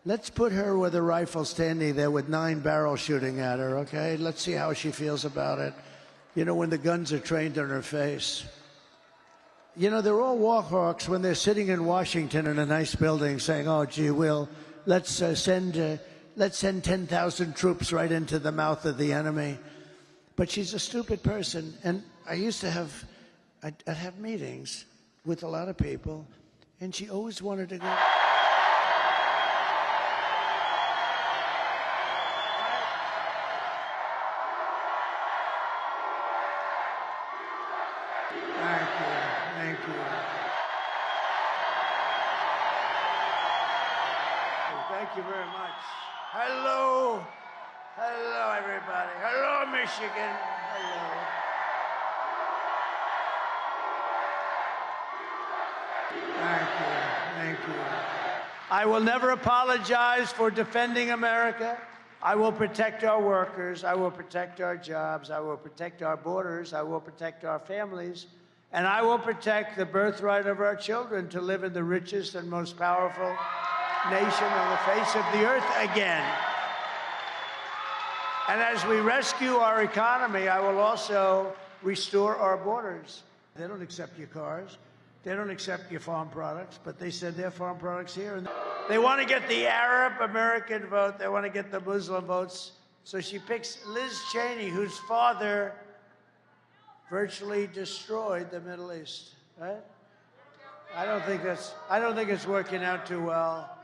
Let's put her with a rifle standing there with 9 barrels shooting at her, okay? Let's see how she feels about it. You know, when the guns are trained on her face. You know, they're all war hawks when they're sitting in Washington in a nice building saying, oh, gee, let's send 10,000 troops right into the mouth of the enemy. But she's a stupid person. And I used to I'd have meetings with a lot of people, and she always wanted to go. Thank you. Thank you very much. Hello, everybody. Hello, Michigan. Hello. Thank you. I will never apologize for defending America. I will protect our workers. I will protect our jobs. I will protect our borders. I will protect our families. And I will protect the birthright of our children to live in the richest and most powerful nation on the face of the earth again. And as we rescue our economy, I will also restore our borders. They don't accept your cars. They don't accept your farm products, but they send their farm products here. And they want to get the Arab American vote. They want to get the Muslim votes. So she picks Liz Cheney, whose father virtually destroyed the Middle East, right? I don't think it's working out too well.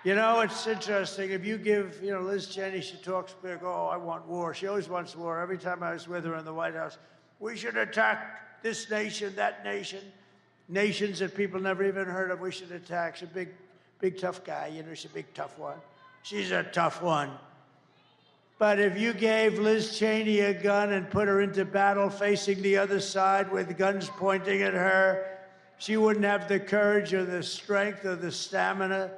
You know, it's interesting. If you give, Liz Cheney, she talks big, oh, I want war. She always wants war. Every time I was with her in the White House, we should attack this nation, that nation, nations that people never even heard of, we should attack. She's a big, tough guy. She's a big, tough one. She's a tough one. But if you gave Liz Cheney a gun and put her into battle facing the other side with guns pointing at her, she wouldn't have the courage or the strength or the stamina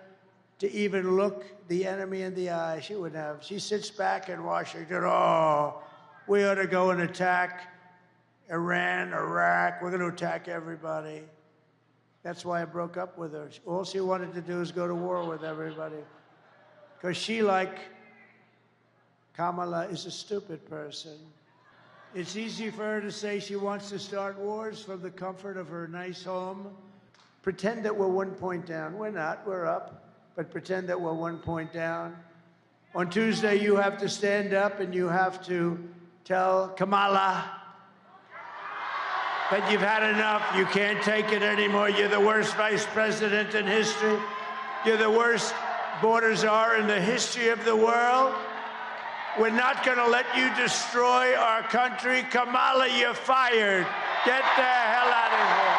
to even look the enemy in the eye. She wouldn't have. She sits back in Washington, oh, we ought to go and attack Iran, Iraq. We're going to attack everybody. That's why I broke up with her. All she wanted to do is go to war with everybody. Because she, like Kamala, is a stupid person. It's easy for her to say she wants to start wars from the comfort of her nice home. Pretend that we're 1 point down. We're not. We're up. But pretend that we're 1 point down. On Tuesday, you have to stand up and you have to tell Kamala that you've had enough. You can't take it anymore. You're the worst vice president in history. You're the worst border czar in the history of the world. We're not going to let you destroy our country. Kamala, you're fired. Get the hell out of here.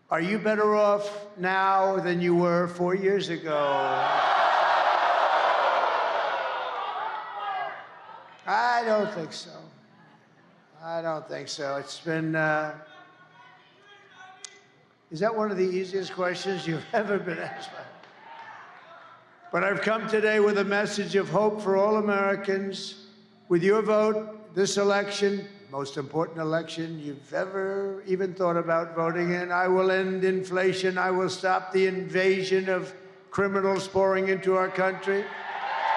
Are you better off now than you were 4 years ago? I don't think so. I don't think so. It's been, is that one of the easiest questions you've ever been asked? But I've come today with a message of hope for all Americans. With your vote, this election, most important election you've ever even thought about voting in, I will end inflation. I will stop the invasion of criminals pouring into our country.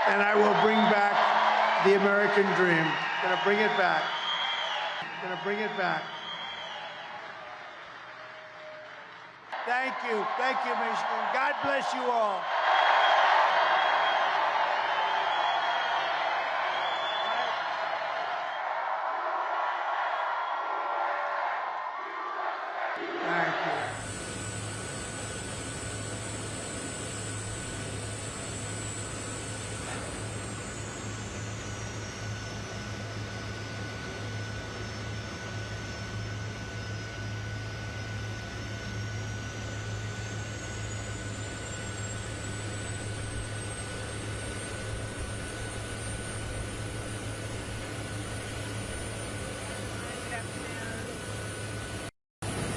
And I will bring back the American dream. I'm going to bring it back. I'm going to bring it back. Thank you, Michigan. God bless you all. Thank you.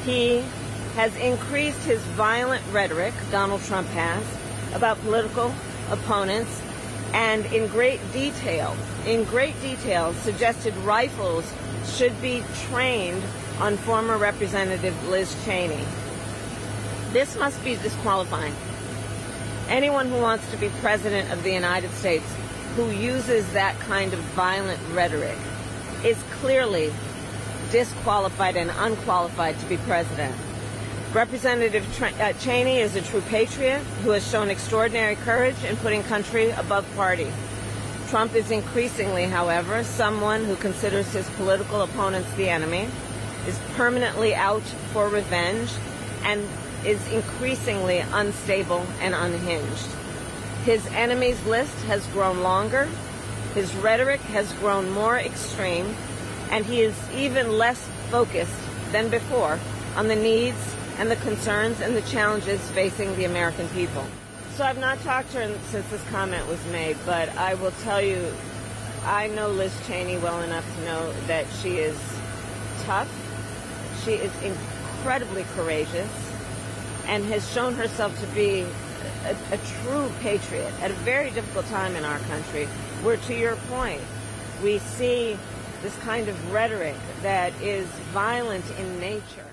He has increased his violent rhetoric, Donald Trump has, about political opponents, and in great detail, suggested rifles should be trained on former Representative Liz Cheney. This must be disqualifying. Anyone who wants to be President of the United States who uses that kind of violent rhetoric is clearly disqualified and unqualified to be president. Representative Cheney is a true patriot who has shown extraordinary courage in putting country above party. Trump is increasingly, however, someone who considers his political opponents the enemy, is permanently out for revenge, and is increasingly unstable and unhinged. His enemies list has grown longer, his rhetoric has grown more extreme, and he is even less focused than before on the needs and the concerns and the challenges facing the American people. So I've not talked to her since this comment was made, but I will tell you, I know Liz Cheney well enough to know that she is tough, she is incredibly courageous, and has shown herself to be a true patriot at a very difficult time in our country, where, to your point, we see this kind of rhetoric that is violent in nature.